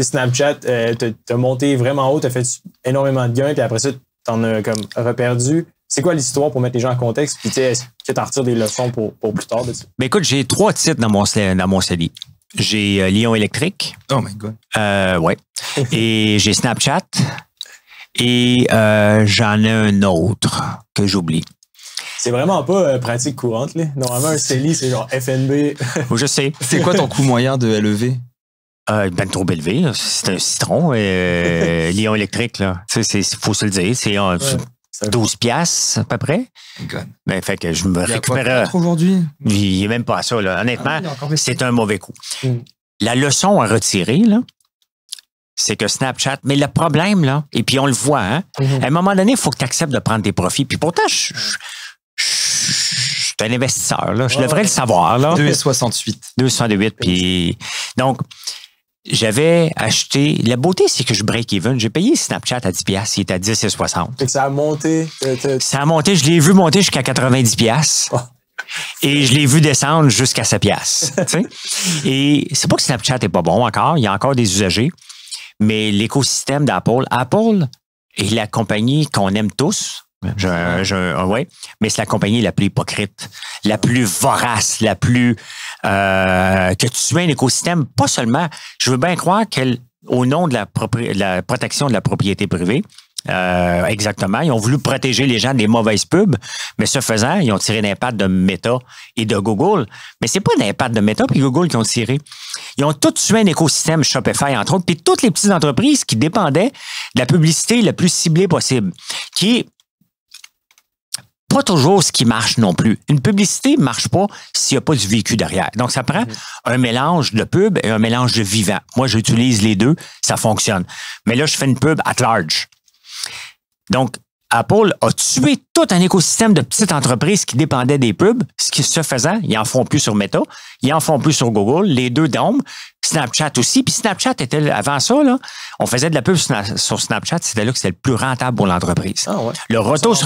Snapchat, t'as monté vraiment haut, t'as fait énormément de gains, puis après ça, t'en as comme reperdu. C'est quoi l'histoire pour mettre les gens en contexte? Puis, est-ce que tu en retires des leçons pour plus tard de ça? Ben écoute, j'ai 3 titres dans mon CELI. J'ai Lion électrique. Oh my God. Ouais. Et j'ai Snapchat. Et j'en ai un autre que j'oublie. C'est vraiment pas pratique courante, là. Normalement, un CELI, c'est genre FNB. Je sais. C'est quoi ton coût moyen de LEV? Ben trop élevé. Là. C'est un citron. Lion électrique, là. Tu sais, faut se le dire. C'est 12 piastres à peu près. Ben, fait que je me récupère. Aujourd'hui? Il n'est même pas à ça, là. Honnêtement, c'est un mauvais coup. La leçon à retirer, là, c'est que Snapchat, mais le problème, là, et puis on le voit, hein, à un moment donné, il faut que tu acceptes de prendre tes profits. Puis pourtant, je suis un investisseur, là. Je devrais le savoir, là. 2,68. 2,68. Puis donc, j'avais acheté. La beauté, c'est que je break even. J'ai payé Snapchat à 10 piastres. Il est à 10,60. Fait que ça a monté. Ça a monté. Je l'ai vu monter jusqu'à 90 piastres. Oh. Et je l'ai vu descendre jusqu'à 7 piastres. Et c'est pas que Snapchat est pas bon encore. Il y a encore des usagers. Mais l'écosystème d'Apple, Apple est la compagnie qu'on aime tous. Ouais, mais c'est la compagnie la plus hypocrite, la plus vorace, la plus que tu sois un écosystème, pas seulement. Je veux bien croire qu'au nom de la protection de la propriété privée, exactement, ils ont voulu protéger les gens des mauvaises pubs, mais ce faisant, ils ont tiré l'impact de Meta et de Google. Mais c'est pas l'impact de Meta et Google qui ont tiré. Ils ont tous tué un écosystème Shopify, entre autres, puis toutes les petites entreprises qui dépendaient de la publicité la plus ciblée possible, qui est pas toujours ce qui marche non plus. Une publicité ne marche pas s'il n'y a pas du vécu derrière. Donc, ça prend un mélange de pub et un mélange de vivant. Moi, j'utilise les deux, ça fonctionne. Mais là, je fais une pub at large. Donc, Apple a tué tout un écosystème de petites entreprises qui dépendaient des pubs. Ce qui se faisant, ils en font plus sur Meta, ils en font plus sur Google, les deux tombent. Snapchat aussi. Puis Snapchat était, avant ça, là, on faisait de la pub sur Snapchat, c'était là que c'était le plus rentable pour l'entreprise. Ah ouais. Le retour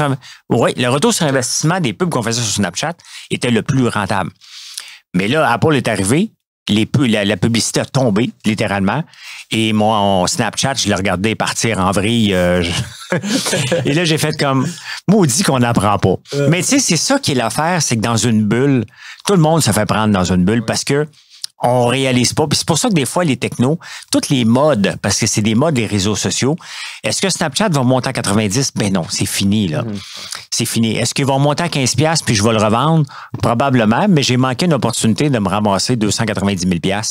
sur investissement des pubs qu'on faisait sur Snapchat était le plus rentable. Mais là, Apple est arrivé, la publicité a tombé, littéralement. Et mon Snapchat, je l'ai regardé partir en vrille. Et là, j'ai fait comme, maudit qu'on n'apprend pas. Mais tu sais, c'est ça qui est l'affaire, c'est que dans une bulle, tout le monde se fait prendre dans une bulle parce que on réalise pas. Puis c'est pour ça que des fois, les technos, toutes les modes, parce que c'est des modes des réseaux sociaux, est-ce que Snapchat va monter à 90? Ben non, c'est fini, là. C'est fini. Est-ce qu'ils vont monter à 15 piastres puis je vais le revendre? Probablement, mais j'ai manqué une opportunité de me ramasser 290 000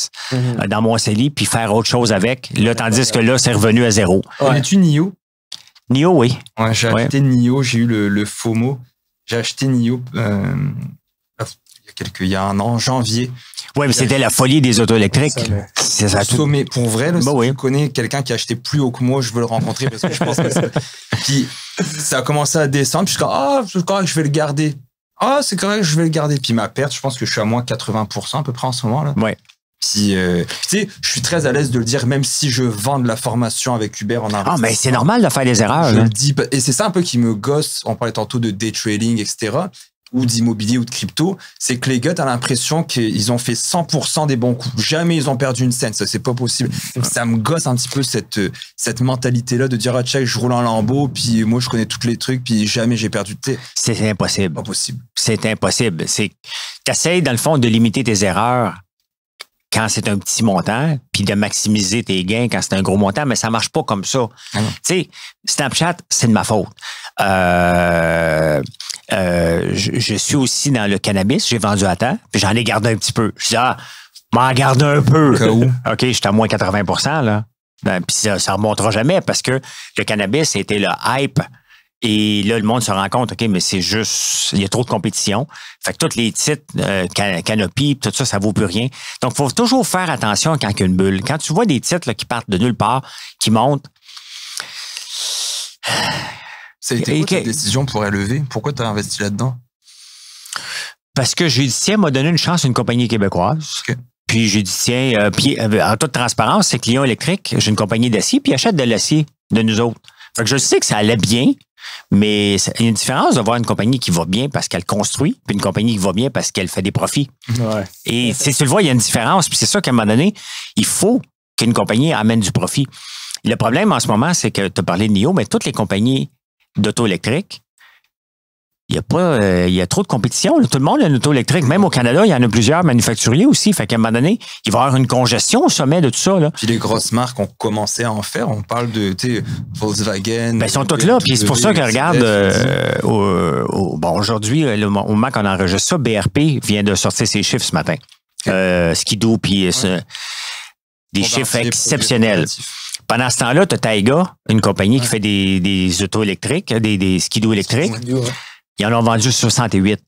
dans mon CELI puis faire autre chose avec. Là, tandis que là, c'est revenu à zéro. Connais-tu NIO? NIO, oui. Ouais, j'ai acheté NIO, j'ai eu le FOMO. J'ai acheté NIO il y a un an, janvier. Oui, mais c'était la folie des autos électriques. C'est ça. Sommet. Pour vrai, là, si tu connais quelqu'un qui a acheté plus haut que moi, je veux le rencontrer parce que je pense que c'est... Puis ça a commencé à descendre. Puis je suis comme, c'est correct, je vais le garder. C'est correct, je vais le garder. Puis ma perte, je pense que je suis à moins 80% à peu près en ce moment. Là. Ouais. Puis, tu sais, je suis très à l'aise de le dire, même si je vends de la formation avec Uber en investissement. Mais c'est normal de faire des erreurs. Je le dis. Et c'est ça un peu qui me gosse. On parlait tantôt de day trading, etc., ou d'immobilier ou de crypto, c'est que les gars, t'as l'impression qu'ils ont fait 100% des bons coups. Jamais ils ont perdu une scène. Ça, c'est pas possible. Ça me gosse un petit peu cette mentalité-là de dire, check, je roule en Lambo, puis moi, je connais tous les trucs, puis jamais j'ai perdu de C'est impossible. Pas possible. C'est impossible. T'essayes, dans le fond, de limiter tes erreurs quand c'est un petit montant, puis de maximiser tes gains quand c'est un gros montant, mais ça marche pas comme ça. Tu sais, Snapchat, c'est de ma faute. Je suis aussi dans le cannabis, j'ai vendu à temps, puis j'en ai gardé un petit peu. Je dis, m'en garde un peu. OK, j'étais à moins 80%, là. Puis ça remontera jamais parce que le cannabis était le hype. Et là, le monde se rend compte, OK, mais c'est juste, il y a trop de compétition. Fait que tous les titres, Canopy, tout ça, ça vaut plus rien. Donc, il faut toujours faire attention quand il y a une bulle. Quand tu vois des titres là, qui partent de nulle part, qui montent. C'était quoi ta décision pour élever? Pourquoi tu as investi là-dedans? Parce que j'ai dit, tiens, m'a donné une chance à une compagnie québécoise. Okay. Puis j'ai dit, tiens, en toute transparence, c'est que Lion électrique, j'ai une compagnie d'acier, puis ils achètent de l'acier de nous autres. Fait que je sais que ça allait bien, mais il y a une différence de voir une compagnie qui va bien parce qu'elle construit, puis une compagnie qui va bien parce qu'elle fait des profits. Ouais. Et tu le vois, il y a une différence. Puis c'est ça qu'à un moment donné, il faut qu'une compagnie amène du profit. Le problème en ce moment, c'est que tu as parlé de NIO, mais toutes les compagnies d'auto électriques, il y a trop de compétition. Tout le monde a une auto électrique. Même au Canada, il y en a plusieurs manufacturiers aussi. Fait qu'à un moment donné, il va y avoir une congestion au sommet de tout ça. Là. Puis les grosses marques ont commencé à en faire. On parle de Volkswagen. Ben, ils sont toutes là. Puis c'est pour ça que, regarde, aujourd'hui, au moment qu'on enregistre ça, BRP vient de sortir ses chiffres ce matin. Skidoo, puis des chiffres exceptionnels. Pendant ce temps-là, tu as Taiga, une compagnie qui fait des autos électriques, des skidoo électriques. Ils en ont vendu 68.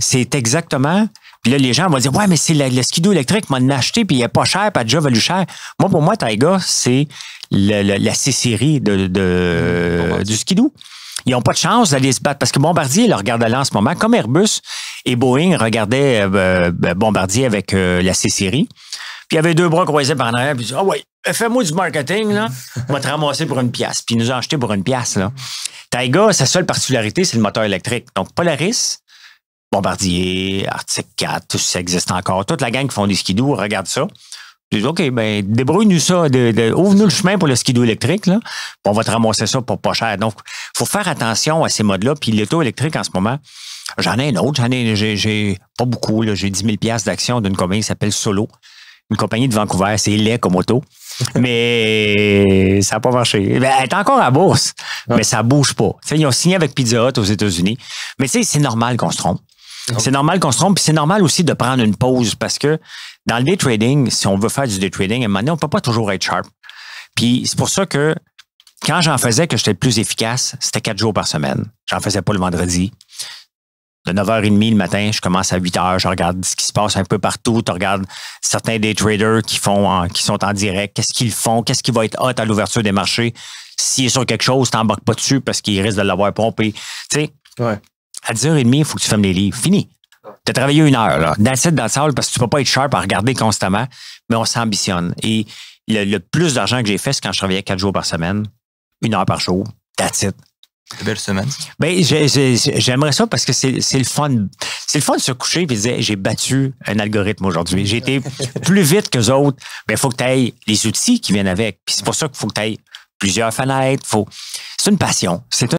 C'est exactement... Puis là, les gens vont dire, ouais, mais c'est le skidoo électrique, m'a acheté, puis il n'est pas cher, puis il a déjà valu cher. Moi, pour moi, Taiga, c'est la C-série du skidoo. Ils n'ont pas de chance d'aller se battre parce que Bombardier le regarde aller en ce moment, comme Airbus et Boeing regardaient Bombardier avec la C-série. Puis il y avait deux bras croisés par en arrière, puis il dit, ah ouais, fais-moi du marketing, là, on va te ramasser pour une pièce. Puis ils nous ont acheté pour une pièce, là. Taiga, sa seule particularité, c'est le moteur électrique. Donc, Polaris, Bombardier, Arctic 4, tout ça existe encore. Toute la gang qui font des skidoo, regarde ça. Je dis, OK, ben, débrouille-nous ça, ouvre-nous le chemin pour le skidoo électrique, là. Puis on va te ramasser ça pour pas cher. Donc, faut faire attention à ces modes-là. Puis l'auto électrique, en ce moment, j'en ai un autre. J'ai pas beaucoup, là. J'ai 10 000 $ d'actions d'une compagnie qui s'appelle Solo. Une compagnie de Vancouver. C'est laid comme auto. Mais ça n'a pas marché. Ben, elle est encore à la bourse, mais ça bouge pas. T'sais, ils ont signé avec Pizza Hut aux États-Unis. Mais tu sais, c'est normal qu'on se trompe. C'est normal qu'on se trompe, puis c'est normal aussi de prendre une pause parce que dans le day trading, si on veut faire du day trading, à un moment donné, on peut pas toujours être sharp. Puis c'est pour ça que quand j'en faisais que j'étais le plus efficace, c'était 4 jours par semaine. J'en faisais pas le vendredi. De 9h30 le matin, je commence à 8h, je regarde ce qui se passe un peu partout. Tu regardes certains day traders qui sont en direct, qu'est-ce qu'ils font, qu'est-ce qui va être hot à l'ouverture des marchés. S'il est sur quelque chose, t'embarques pas dessus parce qu'il risque de l'avoir pompé. Tu sais, à 10h30, il faut que tu fermes les livres. Fini. Tu as travaillé 1 heure, là. Dans le sable, parce que tu peux pas être sharp à regarder constamment, mais on s'ambitionne. Et le plus d'argent que j'ai fait, c'est quand je travaillais 4 jours par semaine, 1 heure par jour. That's it. Belle semaine. Ben, j'aimerais ça parce que c'est le fun. C'est le fun de se coucher et de dire, j'ai battu un algorithme aujourd'hui. J'ai été plus vite qu'eux autres. Ben, il faut que tu aies les outils qui viennent avec. Puis c'est pour ça qu'il faut que tu aies plusieurs fenêtres. C'est une passion.